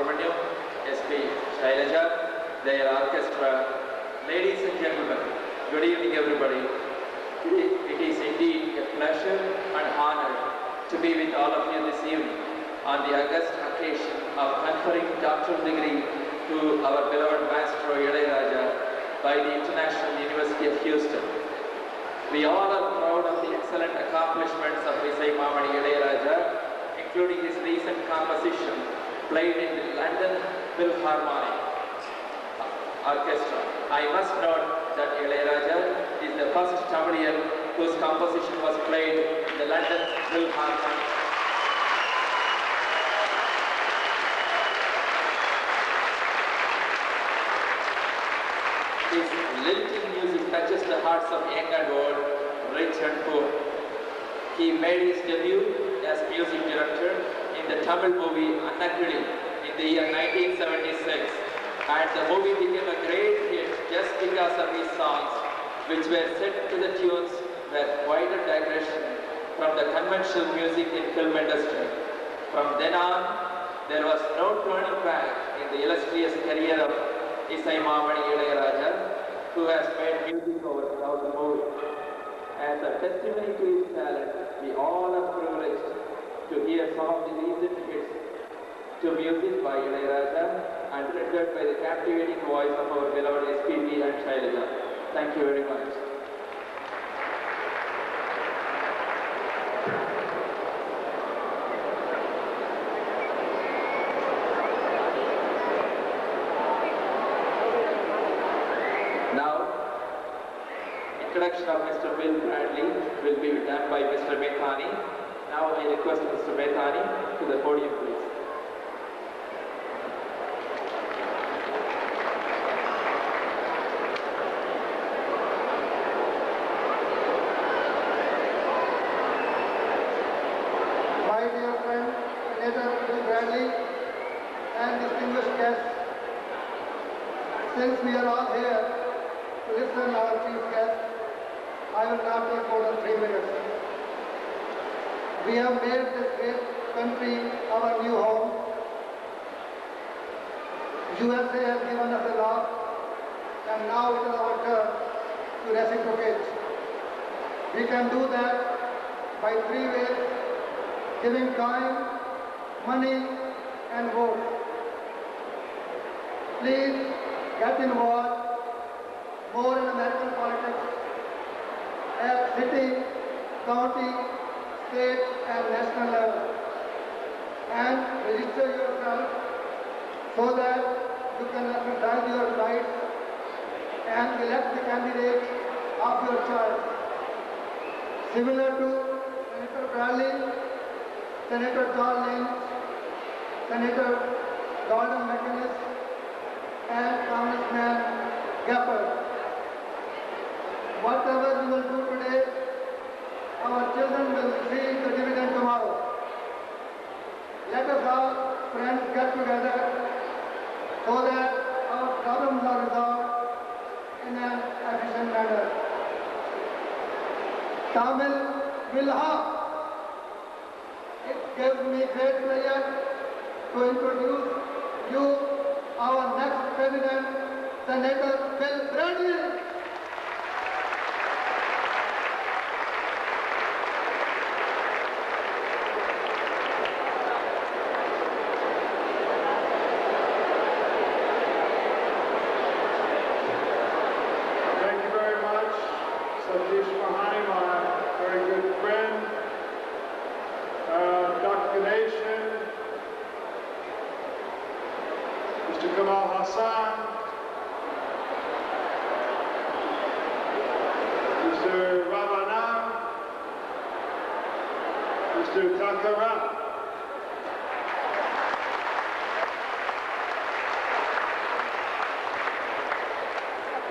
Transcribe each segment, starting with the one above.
Subramaniam, SP Shailaja, their orchestra. Ladies and gentlemen, good evening everybody. It is indeed a pleasure and honor to be with all of you this evening on the august occasion of conferring doctoral degree to our beloved Maestro Ilayaraja by the International University of Houston. We all are proud of the excellent accomplishments of Isaignani Ilayaraja, including his recent composition played in the London Philharmonic Orchestra. I must note that Ilayaraja is the first Tamilian whose composition was played in the London Philharmonic. His lilting music touches the hearts of young and old, rich and poor. He made his debut as music director in the Tamil movie Annakili in the year 1976, and the movie became a great hit just because of his songs, which were set to the tunes with quite a digression from the conventional music in film industry. From then on, there was no turning back in the illustrious career of Isaignani Ilayaraja, who has made music over 1,000 movies. As a testimony to his talent, we all are privileged to hear some of the recent hits to music by Ilayaraja and rendered by the captivating voice of our beloved SPP and Shailaja. Thank you very much. Introduction of Mr. Will Bradley will be done by Mr. Methani. Now I request Mr. Methani to the podium, please. My dear friend, Senator Will Bradley and distinguished guests, since we are all here to listen to our chief guest, I will not take more than 3 minutes. We have made this great country our new home. USA has given us a lot, and now it is our turn to reciprocate. We can do that by 3 ways: giving time, money, and vote. Please get involved more in American politics at city, county, state, and national level, and register yourself so that you can exercise your rights and elect the candidate of your choice. Similar to Senator Bradley, Senator John Lynch, Senator Gordon McInnes, and Congressman Gephardt. Whatever we will do today, our children will receive the dividend tomorrow. Let us all, friends, get together so that our problems are resolved in an efficient manner. Tamil will have. It gives me great pleasure to introduce you, our next President, Senator Will Bradley.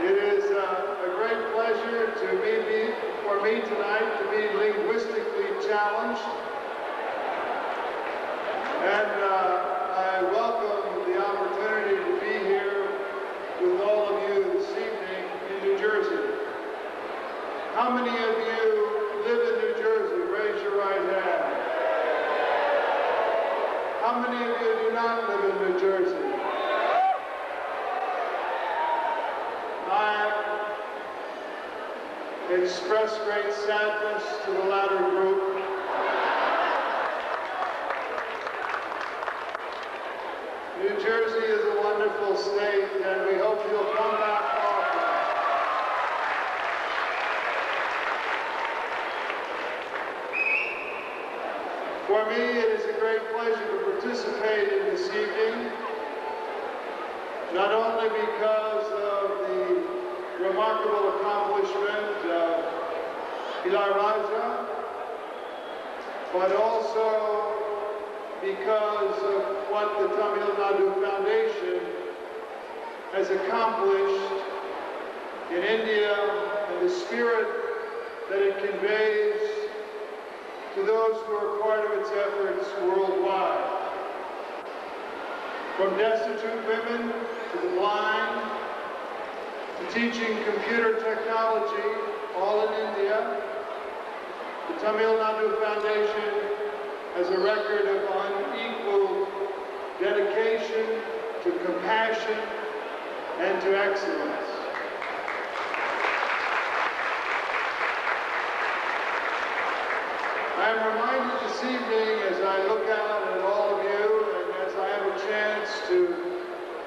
It is a great pleasure for me tonight to be linguistically challenged, and I welcome the opportunity to be here with all of you this evening in New Jersey. How many of you live in New Jersey? Raise your right hand. How many of you do not live in New Jersey? express great sadness to the latter group. New Jersey is a wonderful state, and we hope you'll come back often. For me, it is a great pleasure to participate in this evening, not only because of the remarkable accomplishment of Ilayaraja, but also because of what the Tamil Nadu Foundation has accomplished in India and the spirit that it conveys to those who are part of its efforts worldwide. From destitute women to the blind, to teaching computer technology, all in India, the Tamil Nadu Foundation has a record of unequaled dedication to compassion and to excellence. I am reminded this evening as I look out at all of you and as I have a chance to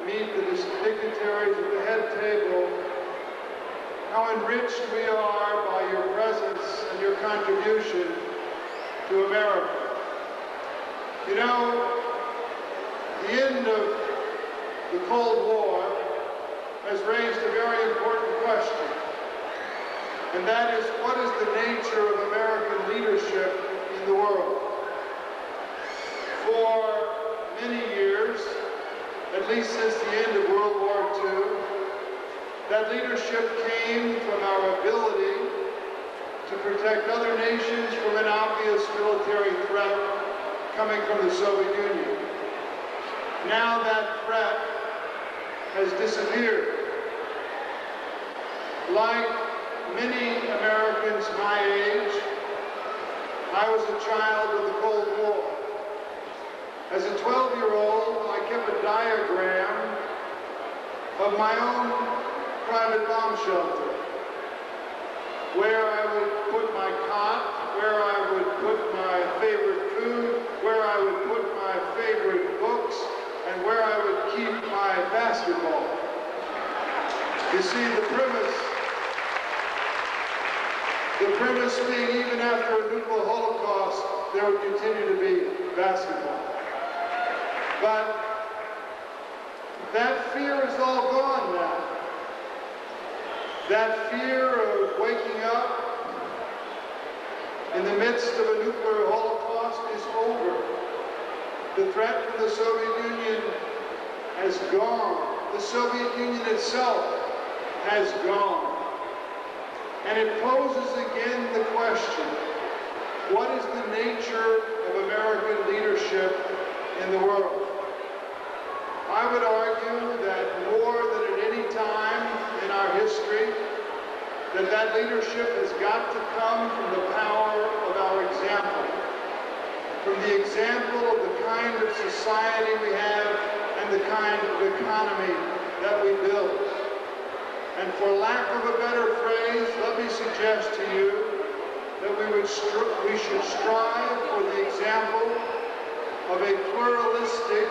meet the dignitaries at the head table, how enriched we are by your presence and your contribution to America. You know, the end of the Cold War has raised a very important question, and that is, what is the nature of American leadership in the world? For many years, at least since the end of World War II, that leadership came from our ability to protect other nations from an obvious military threat coming from the Soviet Union. Now that threat has disappeared. Like many Americans my age, I was a child of the Cold War. As a 12-year-old, I kept a diagram of my own private bomb shelter, where I would put my cot, where I would put my favorite food, where I would put my favorite books, and where I would keep my basketball. You see, the premise being, even after a nuclear holocaust, there would continue to be basketball. But that fear is all gone now. That fear of waking up in the midst of a nuclear holocaust is over. The threat from the Soviet Union has gone. The Soviet Union itself has gone. And it poses again the question, what is the nature of American leadership in the world? I would argue that more than at any time in our history, that leadership has got to come from the power of our example, from the example of the kind of society we have and the kind of economy that we build. And for lack of a better phrase, let me suggest to you that we should strive for the example of a pluralistic,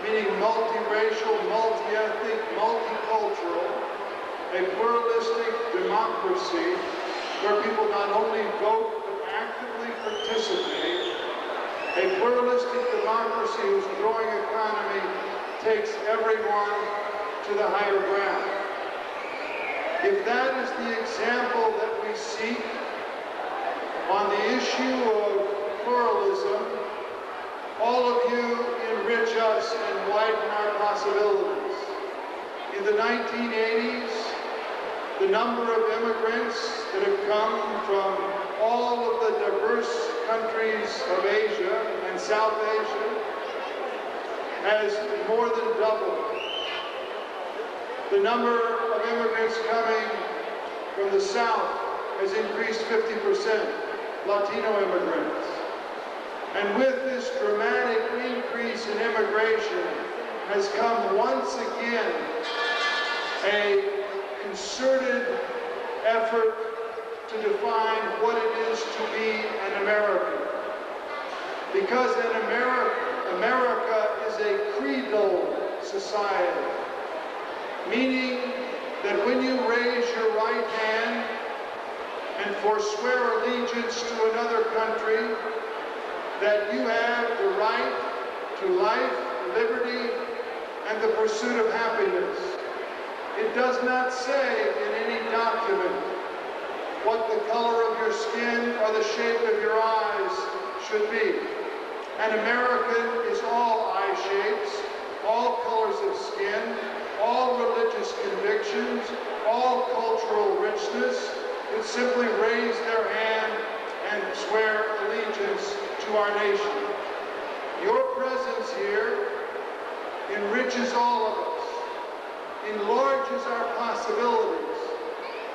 meaning multiracial, multi-ethnic, multicultural, a pluralistic democracy where people not only vote but actively participate, a pluralistic democracy whose growing economy takes everyone to the higher ground. If that is the example that we seek on the issue of pluralism, all of you enrich us and widen our possibilities. In the 1980s, the number of immigrants that have come from all of the diverse countries of Asia and South Asia has more than doubled. The number of immigrants coming from the South has increased 50%, Latino immigrants. And with this dramatic increase in immigration has come once again a concerted effort to define what it is to be an American. Because America is a creedal society, meaning that when you raise your right hand and forswear allegiance to another country, that you have the right to life, liberty, and the pursuit of happiness. It does not say in any document what the color of your skin or the shape of your eyes should be. An American is all eye shapes, all colors of skin, all religious convictions, all cultural richness, who simply raise their hand and swear allegiance to our nation. Your presence here enriches all of us, enlarges our possibilities,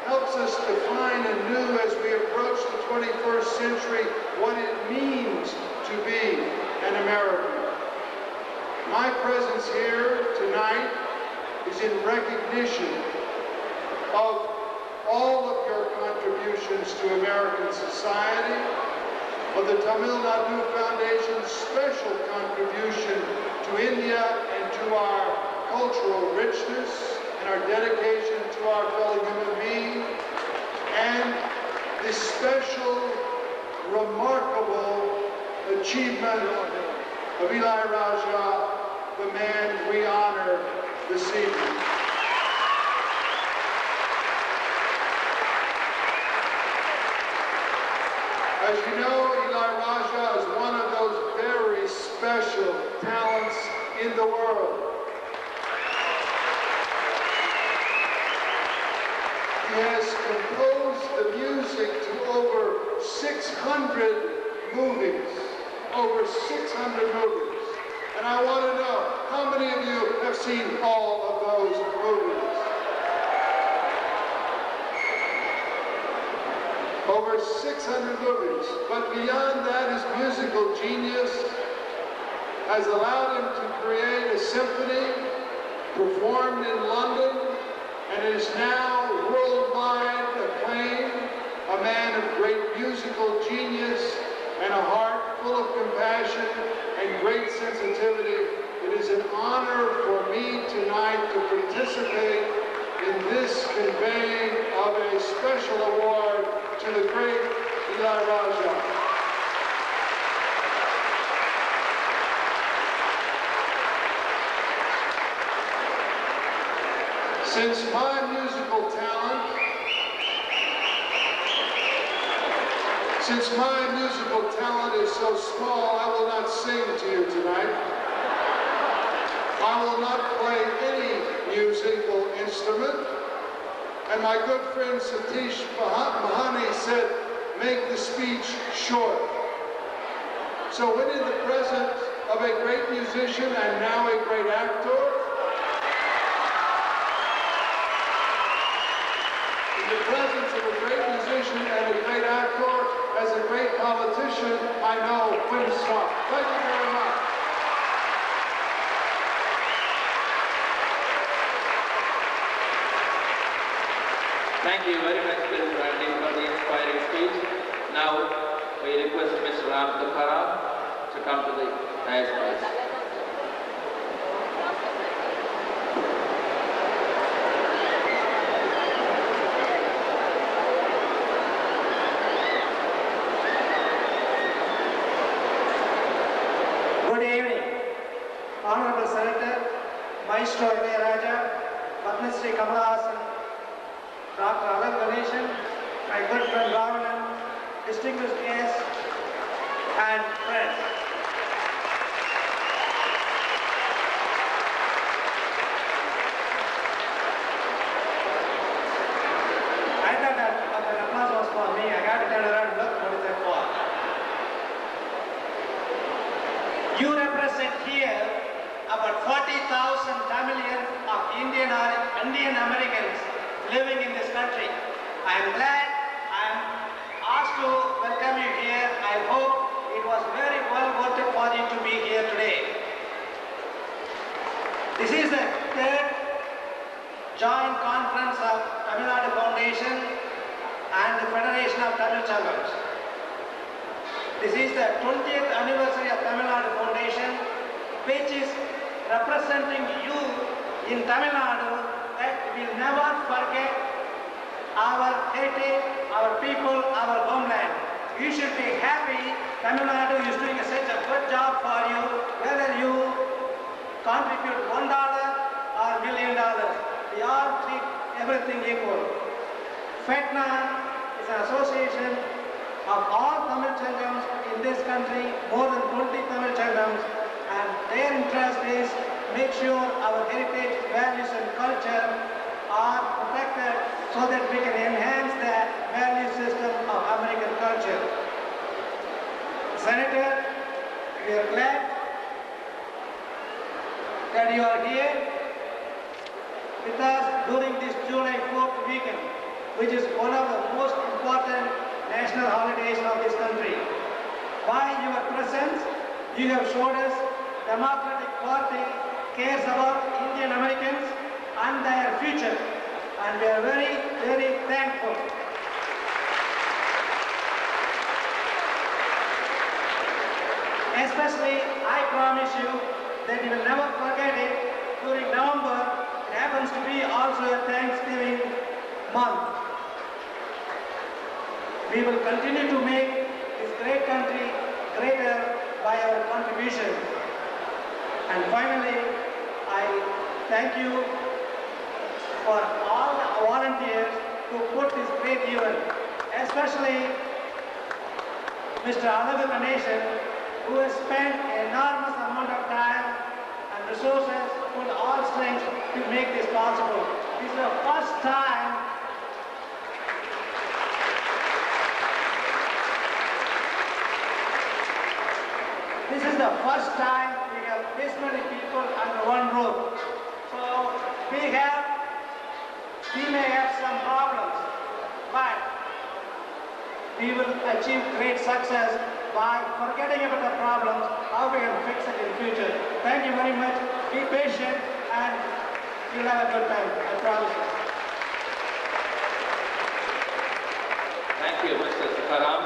helps us define anew as we approach the 21st century what it means to be an American. My presence here tonight is in recognition of all of your contributions to American society, of the Tamil Nadu Foundation's special contribution to India and to our cultural richness and our dedication to our fellow human being, and the special, remarkable achievement of Ilayaraja, the man we honor this evening. As you know, Ilayaraja is one of those very special talents in the world. He has composed the music to over 600 movies. Over 600 movies. And I want to know, how many of you have seen all of those movies? Over 600 movies. But beyond that, his musical genius has allowed him to create a symphony performed in London and is now worldwide acclaimed, a man of great musical genius and a heart full of compassion and great sensitivity. It is an honor for me tonight to participate in this conveying of a special award to the great Ilayaraja. Since my musical talent is so small, I will not sing to you tonight. I will not play any musical instrument. And my good friend Satish Mahani said, make the speech short. So when in the presence of a great musician and now a great actor, in the presence of a great musician and a great actor, as a great politician, I know when to stop. Thank you very much. Thank you very much, Mr. Randy, for the inspiring speech. Now, we request Mr. Ram Tukaram to come to the dais, please. Good evening, Honorable Senator, Maestro Ilayaraja, Padma Shri Kamala Hassan, Dr. Alan Ganeshan, my good friend Ravanan, distinguished guests and friends. I thought that the applause was for me. I got to turn around and look what is that for. You represent here about 40,000 Tamilians of Indian Americans living in this country. I am glad I am asked to welcome you here. I hope it was very well worth it for you to be here today. This is the third joint conference of Tamil Nadu Foundation and the Federation of Tamil Changams. This is the 20th anniversary of Tamil Nadu Foundation, which is representing you in Tamil Nadu, that we will never forget our heritage, our people, our homeland. You should be happy. Tamil Nadu is doing such a good job for you, whether you contribute $1 or $1 million. We all treat everything equal. FeTNA is an association of all Tamil Changams in this country, more than 20 Tamil Changams, and their interest is make sure our heritage, values and culture are protected so that we can enhance the value system of American culture. Senator, we are glad that you are here with us during this July 4th weekend, which is one of the most important national holidays of this country. By your presence, you have showed us Democratic Party cares about Indian Americans and their future, and we are very, very thankful. Especially, I promise you that you will never forget it. During November, it happens to be also a Thanksgiving month. We will continue to make this great country greater by our contribution. And finally, I thank you for all the volunteers who put this great event, especially Mr. Isaignani, who has spent an enormous amount of time and resources, put all strength to make this possible. This is the first time we have this many people under one roof. So we may have some problems, but we will achieve great success by forgetting about the problems, how we can fix it in the future. Thank you very much. Be patient and you'll have a good time, I promise you. Thank you, Mr. Sikaram.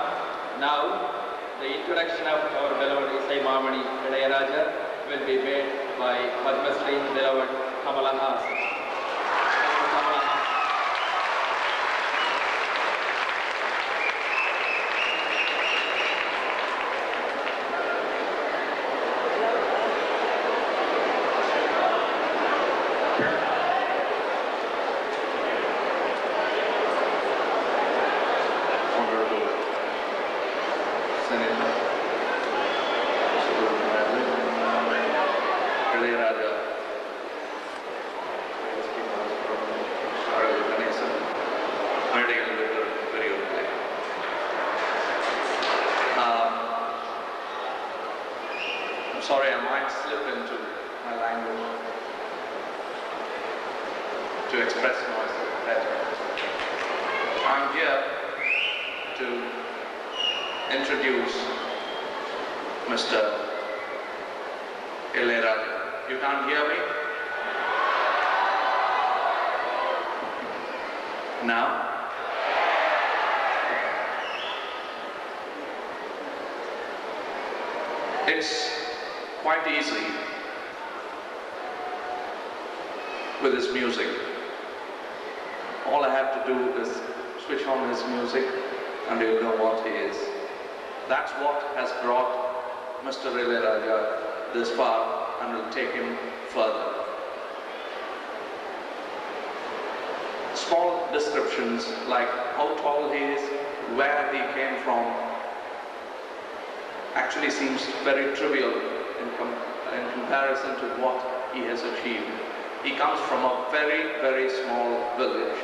Now, the introduction of our beloved Isaignani Ilayaraja will be made by Padma Shri beloved Kamala Hassan. Sorry, I might slip into my language to express myself better. I'm here to introduce Mr. Ilayaraja. You can't hear me? Now? It's quite easy with his music. All I have to do is switch on his music and you'll know what he is. That's what has brought Mr. Ilayaraja this far and will take him further. Small descriptions like how tall he is, where he came from, actually seems very trivial in comparison to what he has achieved. He comes from a very, very small village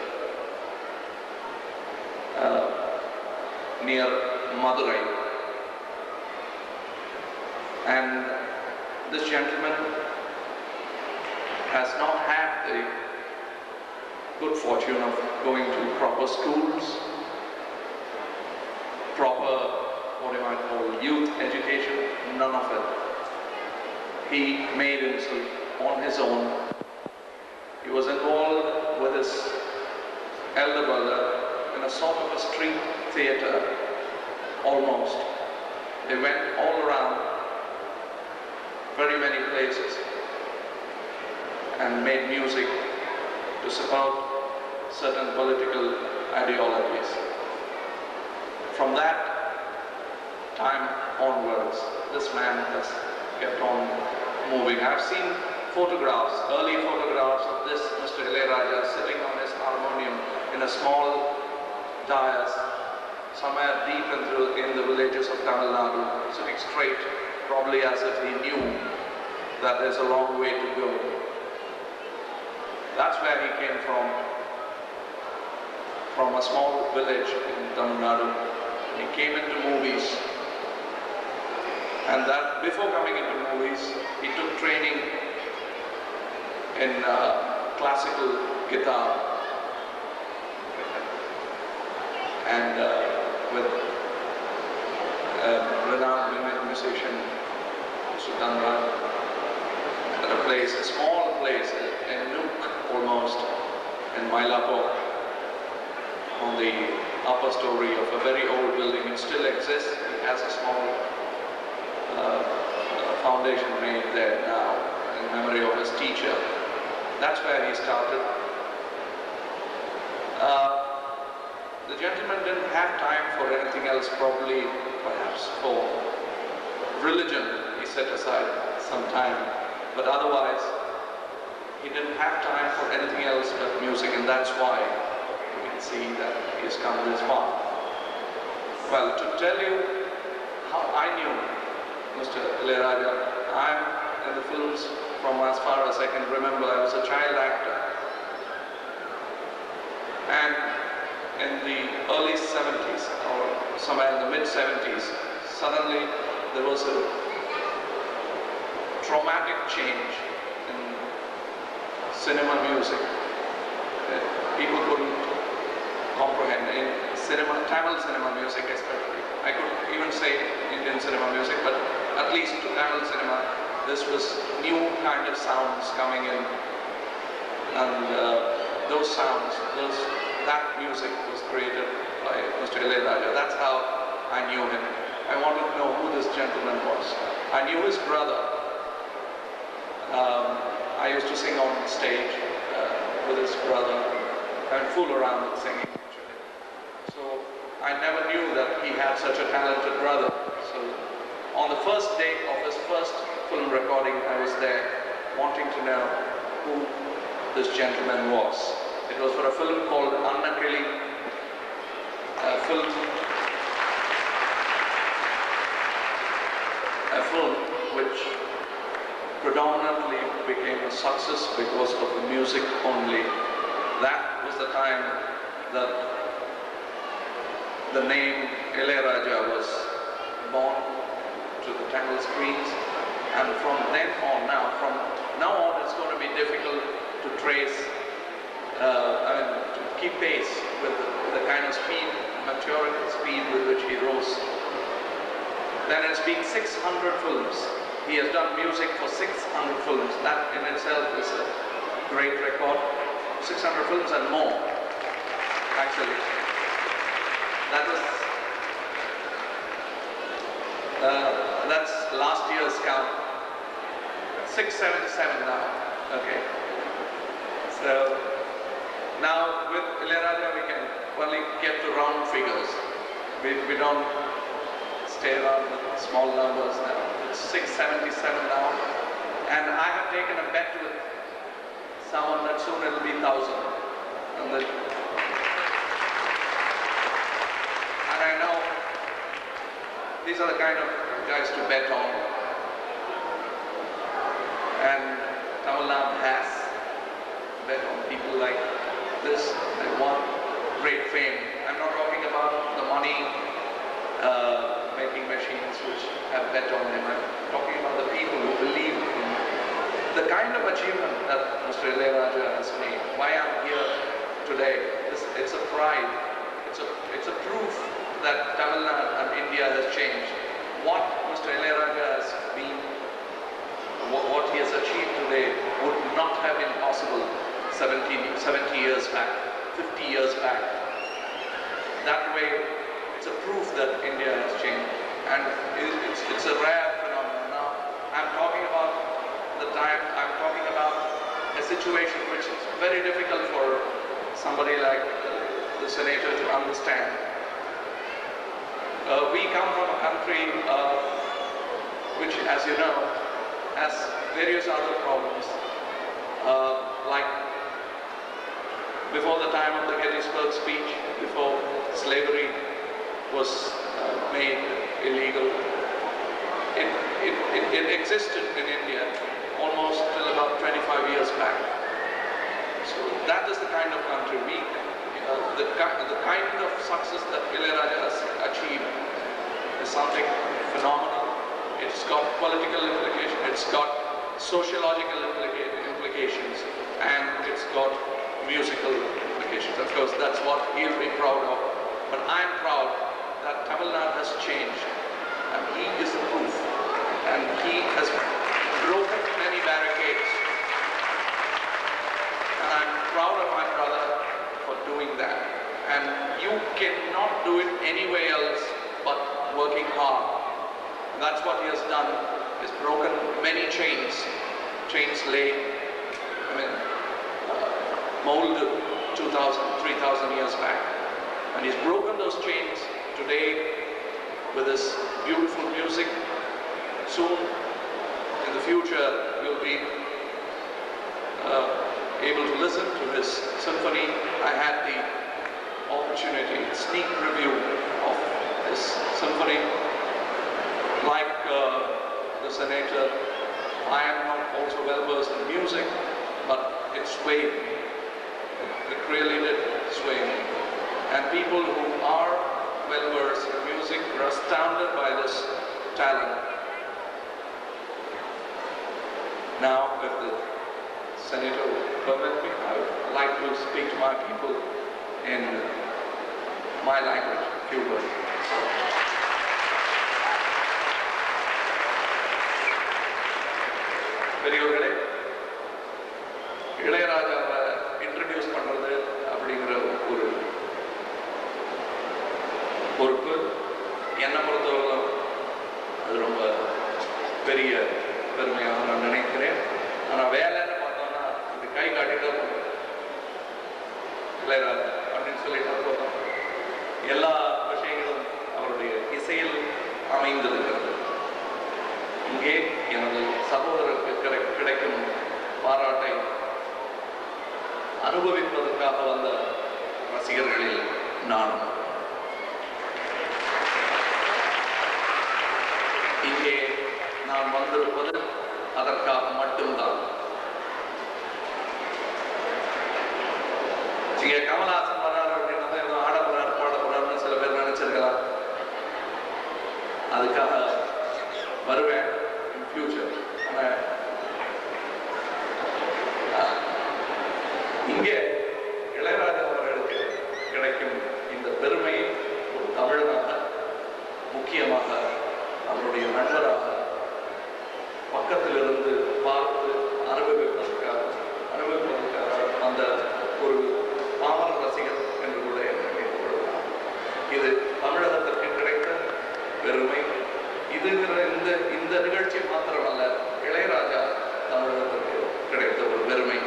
near Madurai. And this gentleman has not had the good fortune of going to proper schools, proper, what you might call, youth education, none of it. He made himself on his own. He was involved with his elder brother in a sort of a theatre, almost. They went all around, very many places, and made music to support certain political ideologies. From that time onwards, this man has kept on moving. I've seen photographs, early photographs of this Mr. Ilayaraja sitting on his harmonium in a small dais, somewhere deep in the villages of Tamil Nadu, sitting straight, probably as if he knew that there's a long way to go. That's where he came from a small village in Tamil Nadu. He came into movies, and that before coming into movies, he took training in classical guitar, and with a renowned musician, Sudanra, at a place, a small place, a nook almost, in Mylapore, on the upper story of a very old building. It still exists. It has a small foundation made there now in memory of his teacher. That's where he started. The gentleman didn't have time for anything else, probably, perhaps for religion. He set aside some time, but otherwise he didn't have time for anything else but music, and that's why you can see that he has come this far. Well, to tell you how I knew Mr. Ilayaraja, I'm in the films from as far as I can remember. I was a child actor, and in the early 70s, or somewhere in the mid 70s, suddenly there was a traumatic change in cinema music. People couldn't comprehend in cinema, Tamil cinema music especially. I could even say Indian cinema music, but at least to Tamil cinema, this was new kind of sounds coming in, and those sounds, that music was created by Mr. Ilayaraja. That's how I knew him. I wanted to know who this gentleman was. I knew his brother. I used to sing on stage with his brother and fool around with singing actually. So I never knew that he had such a talented brother. So on the first day of his first film recording, I was there wanting to know who this gentleman was. It was for a film called Annakili, a film which predominantly became a success because of the music only. That was the time that the name Ilayaraja was born to the Tamil screens, and from then on, from now on, it's going to be difficult to trace, to keep pace with the kind of speed, maturity speed with which he rose. Then it's been 600 films. He has done music for 600 films. That in itself is a great record. 600 films and more, actually. That was, that's last year's count. 677 now. Okay. So now with Ilayaraja we can only get to round figures. We don't stay around with small numbers now. It's 677 now, and I have taken a bet with someone that soon it'll be 1,000. And I know these are the kind of guys to bet on, and Tamil Nadu has bet on people like this. They want great fame. I'm not talking about the money making machines which have bet on him. I'm talking about the people who believe in the kind of achievement that Mr. Ilayaraja has made. Why I'm here today, it's a pride. It's a proof that Tamil Nadu and India has changed. What Mr. Ilayaraja has been, what he has achieved today would not have been possible 70 years back, 50 years back. That way, it's a proof that India has changed. And it's a rare phenomenon. Now, I'm talking about I'm talking about a situation which is very difficult for somebody like the senator to understand. We come from a country which, as you know, has various other problems, like before the time of the Gettysburg speech, before slavery was made illegal, it existed in India almost till about 25 years back. So that is the kind of country the kind of success that Ilayaraja has achieved is something phenomenal. It's got political implications, it's got sociological implications, and it's got musical implications. Of course, that's what he'll be proud of. But I'm proud that Tamil Nadu has changed, and he is the proof. And he has broken many barricades. And I'm proud of my brother for doing that. And you cannot do it anywhere else but working hard. And that's what he has done. He's broken many chains. Chains laid, molded 2,000, 3,000 years back. And he's broken those chains today with his beautiful music. Soon, in the future, you'll be able to listen to his symphony. I had the opportunity, sneak preview of his symphony. Like the senator, I am not also well versed in music, but it swayed me. It really did sway me. And people who are well versed in music were astounded by this talent. Now, if the senator would permit me, I would like to speak to my people in my language, a few words. பெரியவர்களே, இளையராஜாவை introduce பண்றது அப்படிங்கிற ஒரு பொறுப்பு என்னை பொறுத்தவரை அது ரொம்ப பெரிய பெருமையாக நான் நினைக்கிறேன். ஆனால் வேலைன்னு பார்த்தோம்னா இது கை காட்டிட்டு இளையராஜா அப்படின்னு சொல்லிட்டு போதும். எல்லா விஷயங்களும் அவருடைய இசையில் அமைந்திருக்கிறது. இங்கே எனது சகோதரருக்கு கிடைக்கும் பாராட்டை அனுபவிப்பதற்காக வந்த ரசிகர்களில் நானும். இங்கே நான் வந்திருப்பது அதற்காக மட்டும்தான். இங்க கமல்ஹாசன் வராரு அப்படின்னா ஏதோ ஆட போறாரு பாட போறாருன்னு சில பேர் நினைச்சிருக்கலாம். அதுக்காக வருவேன் இன் ஃபியூச்சர். ஆனால் இங்கே இளையராஜா அவர்களுக்கு கிடைக்கும் இந்த பெருமையை ஒரு தமிழனாக, முக்கியமாக அவருடைய நண்பராக பக்கத்திலிருந்து பார்த்து அனுபவிப்பதற்காக அந்த ஒரு பாமர ரசிகர் என்று கூட எண்ணிக்கொள்ளலாம். இது தமிழகத்திற்கு கிடைத்த பெருமை. இதுங்கிற இந்த நிகழ்ச்சி மாத்திரமல்ல, இளையராஜா தமிழகத்திற்கு கிடைத்த ஒரு பெருமை.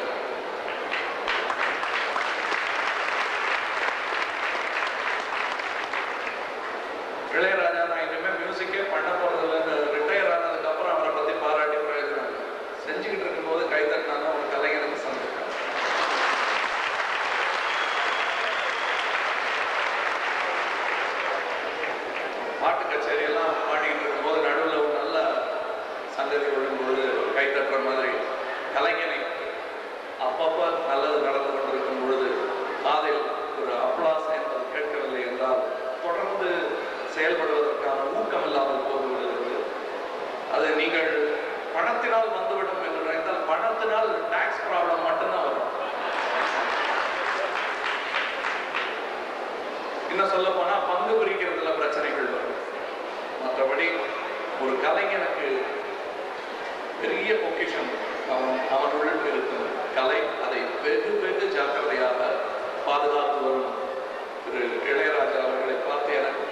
இளையராஜா நான் இனிமேல் மியூசிக்கே பண்ண போறதில்லை, ரிட்டையர் ஆனதுக்கு அப்புறம் அவரை பத்தி பாராட்டி பிரயோஜனம் செஞ்சுக்கிட்டு இருக்கும்போது கை தட்டினாங்க ஒரு கலைஞனுக்கு சந்திருக்காங்க. பாட்டு கச்சேரியெல்லாம் பாடிக்கிட்டு இருக்கும்போது நடுவில் ஒரு நல்ல சங்கதி விழும்பொழுது கை தட்டுற மாதிரி கலைஞனை அப்பப்போ நல்லது நடந்து கொண்டிருக்கும் பொழுது காதில் ஒரு அப்ளாஸ் என்பது கேட்கவில்லை என்றால் தொடர்ந்து செயல்படுவதற்கான ஊக்கம் இல்லாமல் போய்விடுகிறது. அது நீங்கள் பணத்தினால் வந்துவிடும் என்று நினைத்தால் பணத்தினால் டாக்ஸ் ப்ராப்ளம் மட்டும்தான் வரும். இன்னும் சொல்ல போனா பங்கு பிரிக்கிறதுல பிரச்சனைகள் வரும். மற்றபடி ஒரு கலைஞனுக்கு பெரிய பொக்கிஷம் அவனுடன் இருக்கும் கலை. அதை வெகு வெகு ஜாக்கிரதையாக பாதுகாத்து வரும் திரு இளையராஜா அவர்களை பார்த்து எனக்கு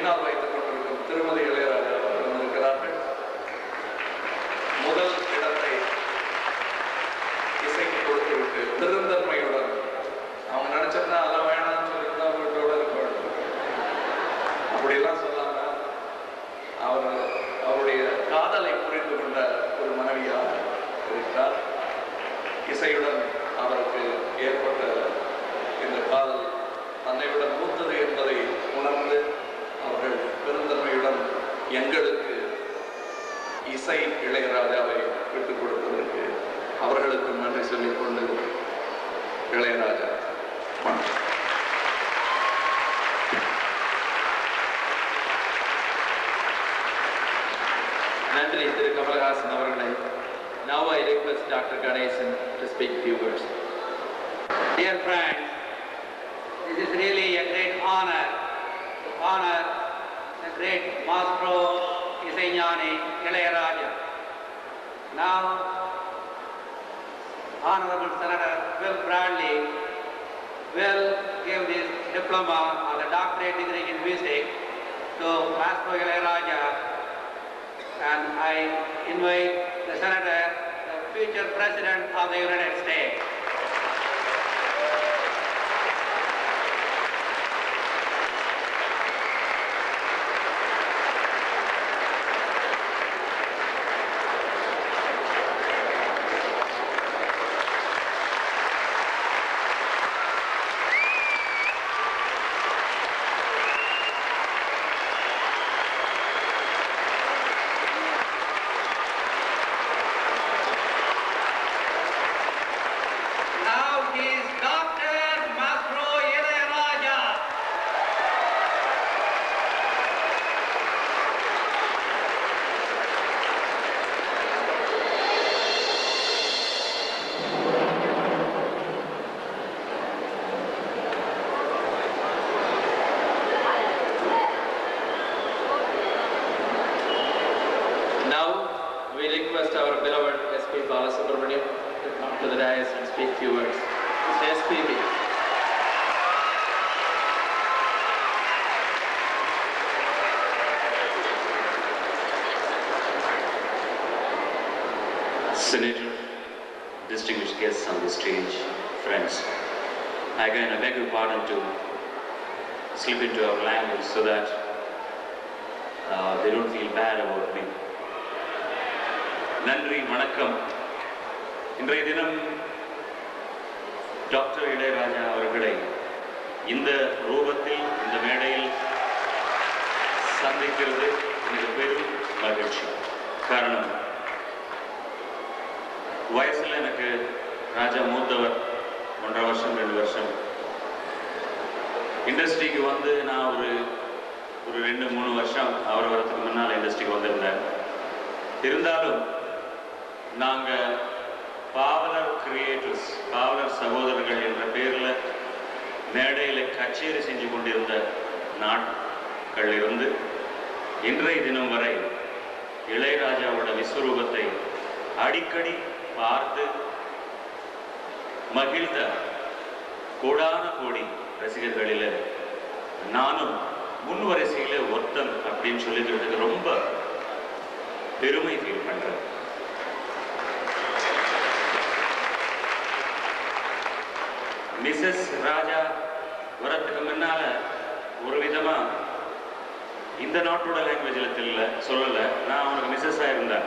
பின்னால் வைத்துக் கொண்டிருக்கும் திருமதி இளையராஜா அவர்கள் வந்திருக்கிறார்கள். முதல் இடத்தை இசைக்கு கொடுத்துவிட்டு பெருந்தன்மையுடன் அவங்க நினைச்சிருந்தா அதெல்லாம் வேணாம்னு சொல்லிட்டு தான் வீட்டோட இருப்பாங்க. அப்படியெல்லாம் சொல்லாம அவருடைய காதலை புரிந்து கொண்ட ஒரு மனைவியாக இருக்கிறார். இசையுடன் அவருக்கு ஏற்பட்ட இந்த காதல் தன்னை விட மூத்தது என்பதை உணர்ந்து அவர்கள் பெருந்தன்மையுடன் எங்களுக்கு இசை இளையராஜாவை விட்டுக் கொடுப்பதற்கு அவர்களுக்கு நன்றி சொல்லிக்கொண்டு இளையராஜா நன்றி திரு கமலஹாசன் அவர்களே. Now I request Dr. Ganesan to speak a few words. Dear friends, this is really a great honor to honor the great Maestro Isaignani Ilayaraja. Now, Honorable Senator Will Bradley will give this diploma or the doctorate degree in music to Maestro Ilayaraja, and I invite the Senator, the future President of the United States. Our beloved SP Balasubramaniam to come to the dais and speak few words. Mr. SPB. Senator, distinguished guests on the stage, friends, again I beg your pardon to slip into our language so that they don't feel bad about me. நன்றி, வணக்கம். இன்றைய தினம் doctor Ilaiyaraaja அவர்களை இந்த ரூபத்தில் இந்த மேடையில் சந்திக்கிறது எனக்கு பெரும் மகிழ்ச்சி. காரணம், வயசில் எனக்கு ராஜா மூத்தவர், 1.5 வருஷம் 2 வருஷம். இண்டஸ்ட்ரிக்கு வந்து நான் ஒரு 2-3 வருஷம் அவர் வரத்துக்கு முன்னால் இண்டஸ்ட்ரிக்கு வந்திருந்தேன். இருந்தாலும் நாங்கள் பாவலர் கிரியேட்டர்ஸ், பாவலர் சகோதரர்கள் என்ற பேரில் மேடையில் கச்சேரி செஞ்சு கொண்டிருந்த நாட்களிலிருந்து இன்றைய தினம் வரை இளையராஜாவோட விஸ்வரூபத்தை அடிக்கடி பார்த்து மகிழ்ந்த கோடான கோடி ரசிகர்களில் நானும் முன்வரிசையில் ஒருத்தன் அப்படின்னு சொல்லிக்கிறதுக்கு ரொம்ப பெருமை ஃபீல் பண்ணுறேன். மிஸ்ஸஸ் ராஜா வரத்துக்கு முன்னால ஒரு விதமா இந்த நாட்டோட லாங்குவேஜில் சொல்லலை, நான் அவனுக்கு மிஸ்ஸஸாக இருந்தேன்.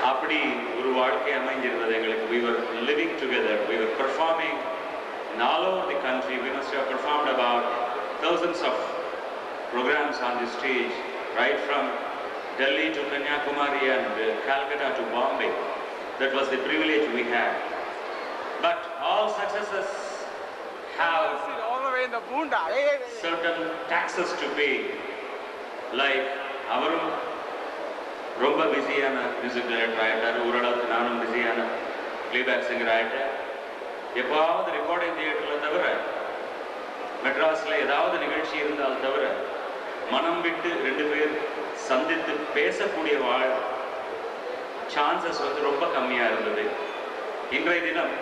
அப்படி ஒரு வாழ்க்கை அமைஞ்சிருந்தது எங்களுக்கு. We were living together, we were performing in all over the country. We must have performed about thousands of programs on the stage, right from Delhi to Kanyakumari and Calcutta to Bombay. That was the privilege we had. But all successes have certain taxes to pay. Like avarum ரொம்ப பிஸியான music director ஆகிட்டார், ஓரளவுக்கு நானும் பிஸியான playback singer ஆகிட்டேன். எப்பாவது recording தியேட்டரில் தவிர, மெட்ராஸில் ஏதாவது நிகழ்ச்சி இருந்தால் தவிர, மனம் விட்டு 2 பேர் சந்தித்து பேசக்கூடிய சான்சஸ் வந்து ரொம்ப கம்மியாக இருந்தது. இன்றைய தினம்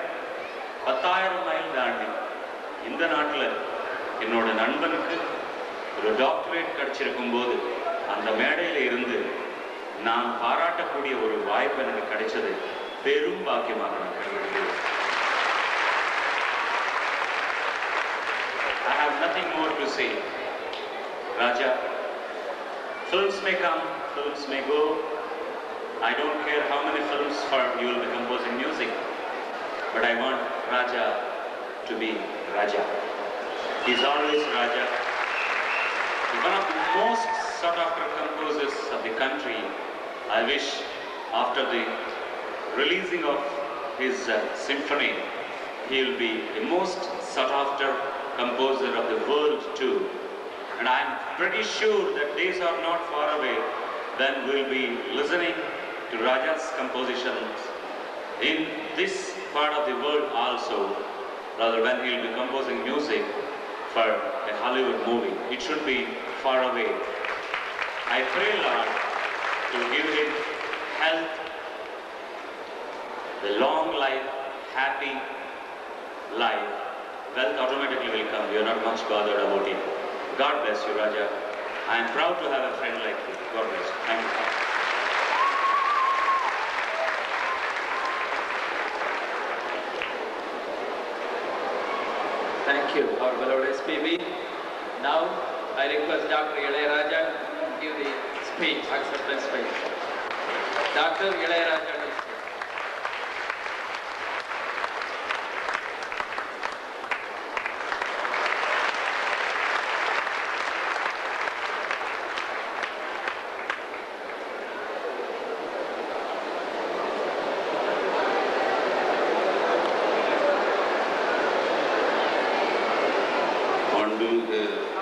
10,000 மைல் தாண்டி இந்த நாட்டில் என்னோட நண்பனுக்கு ஒரு டாக்டரேட் கிடைச்சிருக்கும் போது அந்த மேடையில் இருந்து நான் பாராட்டக்கூடிய ஒரு வாய்ப்பு எனக்கு கிடைச்சது பெரும் பாக்கியமாக நான் கருதுகிறேன். I have nothing more to say. Raja, films may come, films may go. I don't care how many films for you will be composing music, but I want Raja to be Raja. He's always Raja. He's one of the most sought after composers of the country. I wish after the releasing of his symphony, he will be the most sought after composer of the world too. And I am pretty sure that days are not far away when we will be listening to Raja's compositions in this part of the world also, rather when he will be composing music for a Hollywood movie. It should be far away. I pray Lord to give him health, the long life, happy life. Wealth automatically will come. We are not much bothered about it. God bless you, Raja. I am proud to have a friend like you. God bless you. Thank you. Thank you, our beloved SPB. Now, I request Dr. Ilayaraja to give the speech, acceptance speech. Dr. Ilayaraja.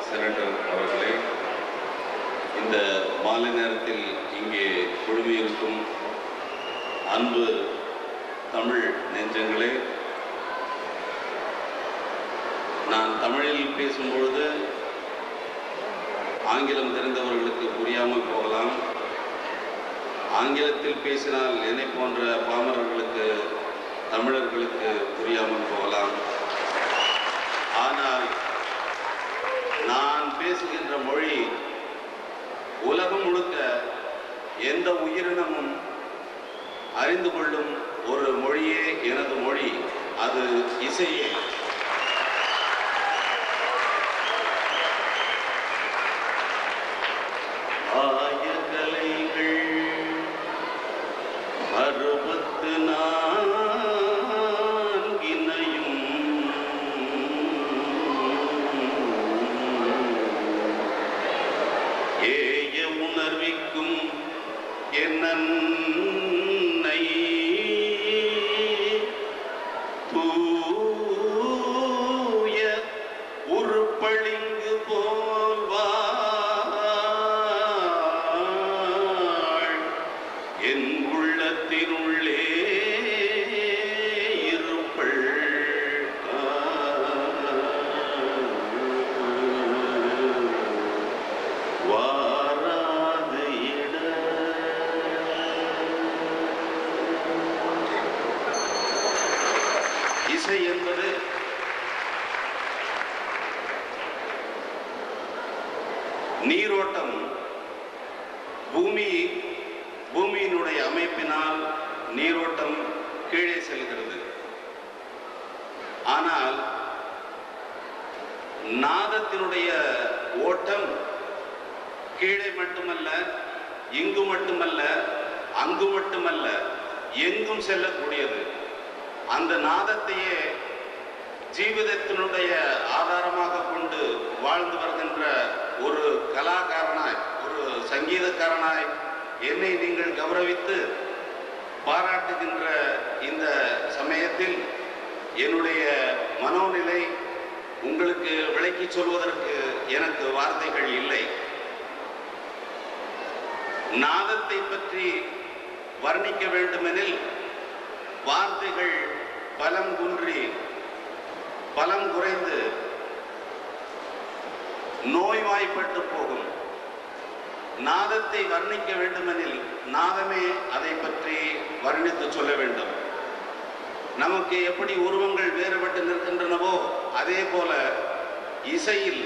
Senator அவர்களே, இந்த மாலை நேரத்தில் இங்கே குழுமியிருக்கும் அன்பு தமிழ் நெஞ்சங்களே, நான் தமிழில் பேசும்பொழுது ஆங்கிலம் தெரிந்தவர்களுக்கு புரியாமல் போகலாம். ஆங்கிலத்தில் பேசினால் என்னை போன்ற பாமரர்களுக்கு, தமிழர்களுக்கு புரியாமல் போகலாம். ஆனால் நான் பேசுகின்ற மொழி உலகம் முழுக்க எந்த உயிரினமும் அறிந்து கொள்ளும் ஒரு மொழியே எனது மொழி. அது இசையே. ஆயகலைகள் 64 உணர்விக்கும் என்னை தூய உருப்பளிங்கு போல்வாள் என் உள்ளத்தினுள்ளே இருப்பள். இசை என்பது நீரோட்டம். பூமியினுடைய அமைப்பினால் நீரோட்டம் கீழே செல்கிறது. ஆனால் நாதத்தினுடைய ஓட்டம் கீழே மட்டுமல்ல, இங்கு மட்டுமல்ல, அங்கு மட்டுமல்ல, எங்கும் செல்லக்கூடியது. அந்த நாதத்தையே ஜீவிதத்தினுடைய ஆதாரமாக கொண்டு வாழ்ந்து வருகின்ற ஒரு கலாகாரனாய், ஒரு சங்கீதக்காரனாய் என்னை நீங்கள் கௌரவித்து பாராட்டுகின்ற இந்த சமயத்தில் என்னுடைய மனோநிலை உங்களுக்கு விளக்கி சொல்வதற்கு எனக்கு வார்த்தைகள் இல்லை. நாதத்தை பற்றி வர்ணிக்க வேண்டுமெனில் வார்த்தைகள் பலம் குன்றி பலம் குறைந்து நோய்வாய்ப்பட்டு போகும். நாதத்தை வர்ணிக்க வேண்டுமெனில் நாதமே அதை பற்றி வர்ணித்து சொல்ல வேண்டும். நமக்கு எப்படி உருவங்கள் வேறுபட்டு நிற்கின்றனவோ அதே போல இசையில்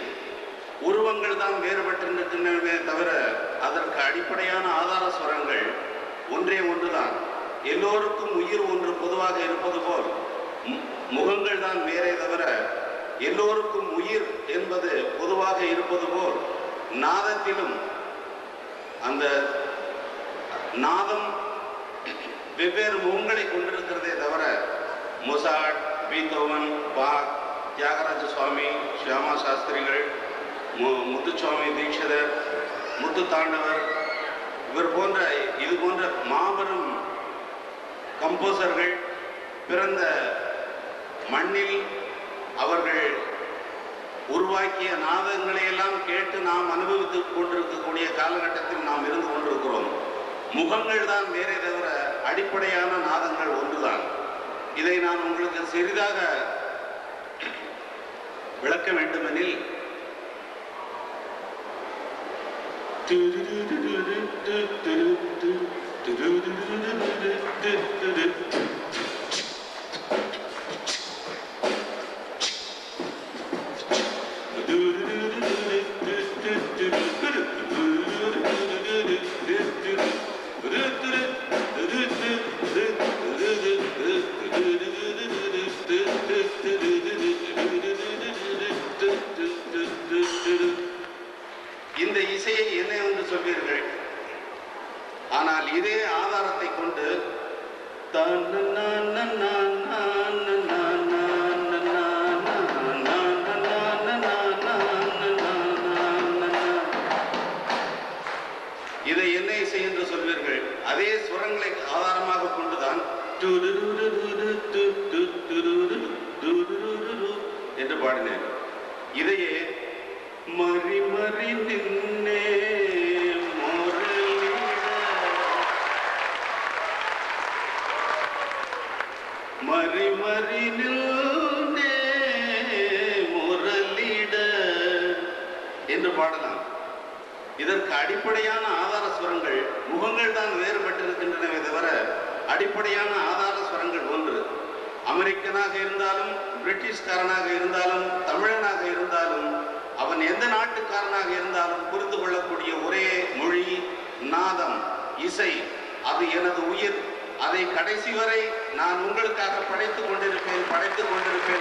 உருவங்கள் தான் வேறுபட்டிருக்கின்றனவே தவிர அதற்கு அடிப்படையான ஆதார ஸ்வரங்கள் ஒன்றே ஒன்றுதான். எல்லோருக்கும் உயிர் ஒன்று பொதுவாக இருப்பது போல் முகங்கள் தான் வேறே தவிர எல்லோருக்கும் உயிர் என்பது பொதுவாக இருப்பது போல் நாதத்திலும் அந்த நாதம் வெவ்வேறு முகங்களை கொண்டிருக்கிறதே தவிர மொசாட், பீத்தோவன், பாக், தியாகராஜ சுவாமி, ஷியாமா சாஸ்திரிகள், முத்துசுவாமி தீட்சிதர், முத்து தாண்டவர் இது போன்ற மாபெரும் கம்போசர்கள் பிறந்த மண்ணில் அவர்கள் உருவாக்கிய நாதங்களை எல்லாம் கேட்டு நாம் அனுபவித்துக் கொண்டிருக்கக்கூடிய காலகட்டத்தில் நாம் இருந்து கொண்டிருக்கிறோம். முகங்கள் தான் வேறே தவிர அடிப்படையான நாதங்கள் ஒன்றுதான். இதை நான் உங்களுக்கு சிறிதாக விளக்க வேண்டுமெனில் இந்த இசையை என்ன என்று சொல்வீர்கள்? ஆனால் இதே ஆதாரத்தை கொண்டு இதை என்ன இசை என்று சொல்வீர்கள்? அதே சுரங்களை ஆதாரமாக கொண்டுதான் என்று பாடினேன். இதையே மறி மறி நின்னே மறி மறி நின்னே முரளிட என்று பாடலாம். இதற்கு அடிப்படையான ஆதார ஸ்வரங்கள் முகங்கள் தான் வேறுபட்டிருக்கின்றனவே தவிர அடிப்படையான ஆதார ஸ்வரங்கள் ஒன்று. அமெரிக்கனாக இருந்தாலும், பிரிட்டிஷ்காரனாக இருந்தாலும், தமிழனாக இருந்தாலும், அவன் எந்த நாட்டுக்காரனாக இருந்தாலும் புரிந்து கொள்ளக்கூடிய ஒரே மொழி நாதம், இசை. அது எனது உயிர். அதை கடைசி வரை நான் உங்களுக்காக படைத்துக் கொண்டிருப்பேன்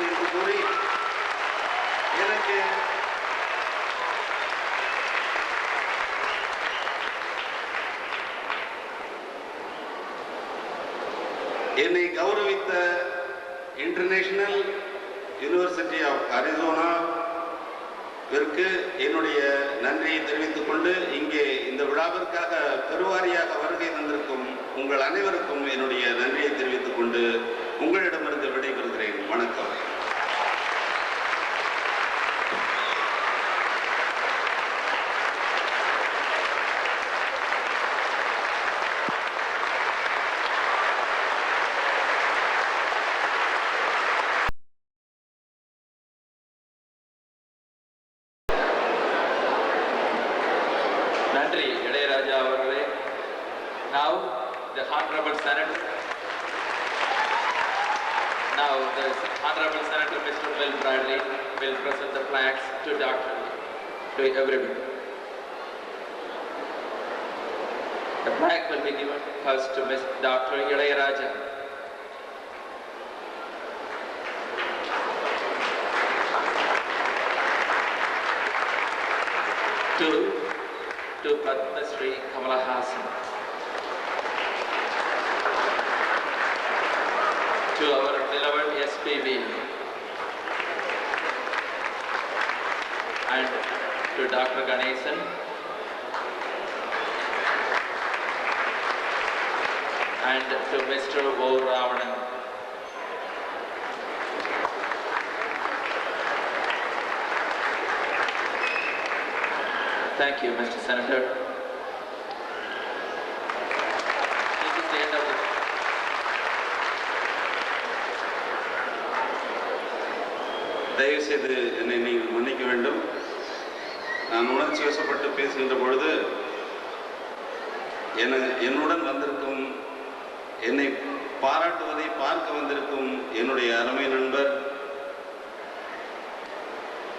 என்று கூறி எனக்கு என்னை கௌரவித்த இன்டர்நேஷனல் யூனிவர்சிட்டி ஆஃப் அரிசோனாவிற்கு என்னுடைய நன்றியை தெரிவித்துக் கொண்டு இங்கே இந்த விழாவிற்காக பெருவாரியாக வருகை தந்திருக்கும் உங்கள் அனைவருக்கும் என்னுடைய நன்றியை தெரிவித்துக் கொண்டு உங்களிடமிருந்து விடைபெறுகிறேன். வணக்கம். நன்றி இளையராஜா அவர்களே. Now the Honorable Senator. Now the Honorable Senator Mr. Will Bradley will present the flags to everybody. The flag will be given first to Dr. Ilayaraja. To Padma Shri Kamala Hassan. To our beloved SPV. And to Dr. Ganesan. And to Mr. O. Ravanan. Thank you, Mr. Senator. This is the end of the... தயவு செய்து என்னை நீங்கள் மன்னிக்க வேண்டும். நான் உணர்ச்சி வசப்பட்டு பேசுகின்ற பொழுது என்னுடன் வந்திருக்கும், என்னை பாராட்டுவதை பார்க்க வந்திருக்கும் என்னுடைய அருமை நண்பர்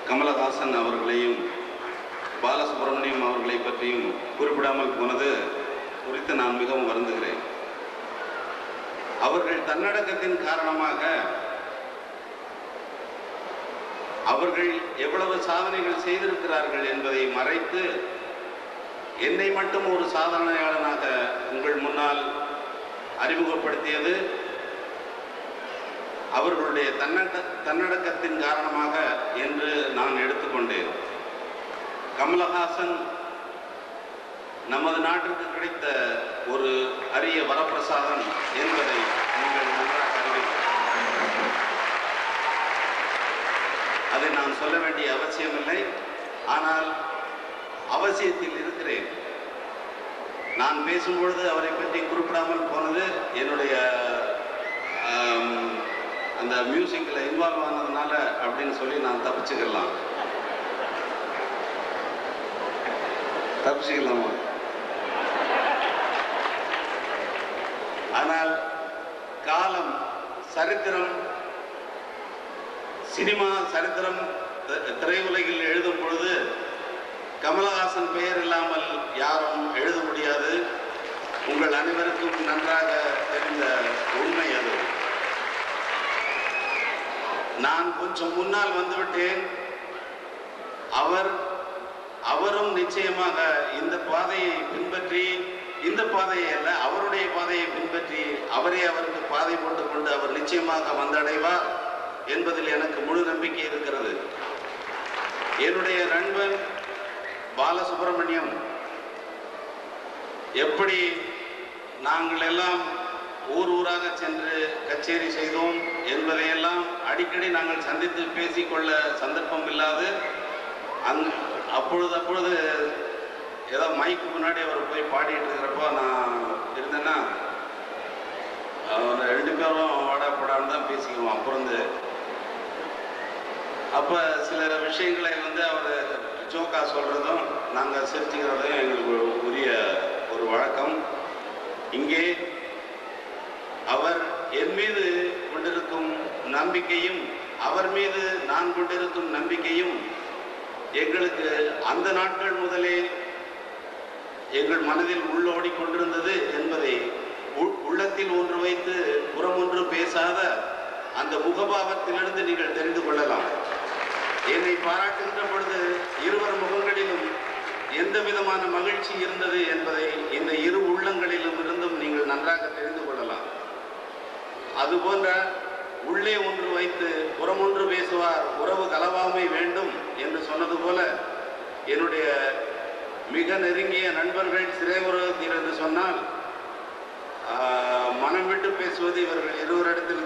கமலஹாசன் அவர்களையும் பாலசுப்ரமணியம் அவர்களை பற்றியும் குறிப்பிடாமல் போனது குறித்து நான் மிகவும் வருந்துகிறேன். அவர்கள் தன்னடக்கத்தின் காரணமாக அவர்கள் எவ்வளவு சாதனைகள் செய்திருக்கிறார்கள் என்பதை மறைத்து என்னை மட்டும் ஒரு சாதனையாளனாக உங்கள் முன்னால் அறிமுகப்படுத்தியது அவர்களுடைய தன்னடக்கத்தின் காரணமாக என்று நான் எடுத்துக்கொண்டேன். கமலஹாசன் நமது நாட்டிற்கு கிடைத்த ஒரு அரிய வரப்பிரசாதம் என்பதை நீங்கள் நன்றாக அறிவீர்கள். அதை நான் சொல்ல வேண்டிய அவசியமில்லை. ஆனால் அவசியத்தில் இருக்கிறேன். நான் பேசும்பொழுது அவரை பற்றி குறிப்பிடாமல் போனது என்னுடைய அந்த மியூசிக்கில் இன்வால்வ் ஆனதுனால அப்படின்னு சொல்லி நான் தப்பிச்சுக்கலாமா? ஆனால் காலம், சரித்திரம், சினிமா சரித்திரம் திரையுலகில் எழுதும் பொழுது கமலஹாசன் பெயர் இல்லாமல் யாரும் எழுத முடியாது. உங்கள் அனைவருக்கும் நன்றாக தெரிந்த உண்மை அது. நான் கொஞ்சம் முன்னால் வந்துவிட்டேன். அவரும் நிச்சயமாக இந்த பாதையை பின்பற்றி, இந்த பாதையை அல்ல அவருடைய பாதையை பின்பற்றி அவரே அவருக்கு பாதை போட்டுக்கொண்டு அவர் நிச்சயமாக வந்தடைவார் என்பதில் எனக்கு முழு நம்பிக்கை இருக்கிறது. என்னுடைய நண்பன் பாலசுப்ரமணியம் எப்படி நாங்கள் எல்லாம் ஊர் ஊராக சென்று கச்சேரி செய்தோம் என்பதையெல்லாம் அடிக்கடி நாங்கள் சந்தித்து பேசிக்கொள்ள சந்தர்ப்பம் இல்லாது அப்பொழுது ஏதோ மைக்கு முன்னாடி அவர் போய் பாடிட்டு இருக்கிறப்போ நான் இருந்தேன்னா ரெண்டு பேரும் வாடாப்படான்னு தான் பேசிக்குவோம். அப்புறம் அப்போ சில விஷயங்களை அவர் ஜோக்கா சொல்கிறதும் நாங்கள் சிரிச்சுக்கிறதும் எங்களுக்கு உரிய ஒரு வழக்கம். இங்கே அவர் என் மீது கொண்டிருக்கும் நம்பிக்கையும் அவர் மீது நான் கொண்டிருக்கும் நம்பிக்கையும் எங்களுக்கு அந்த நாட்கள் முதலே எங்கள் மனதில் உள்ளோடி கொண்டிருந்தது என்பதை உள்ளத்தில் ஒன்று வைத்து புறம் ஒன்று பேசாத அந்த முகபாவத்திலிருந்து நீங்கள் தெரிந்து கொள்ளலாம். என்னை பாராட்டுகின்ற பொழுது இருவர் முகங்களிலும் எந்த விதமான மகிழ்ச்சி இருந்தது என்பதை இந்த இரு உள்ளங்களிலும் இருந்தும் நீங்கள் நன்றாக தெரிந்து கொள்ளலாம். அதுபோன்ற உள்ளே ஒன்று வைத்து புறம் ஒன்று பேசுவார், உறவு கலவாமை வேண்டும் என்று சொன்னது போல என்னுடைய மிக நெருங்கிய நண்பர்கள் சிறை உறவத்தில் என்று சொன்னால் மனம் விட்டு பேசுவது இவர்கள் இருவரிடத்தில்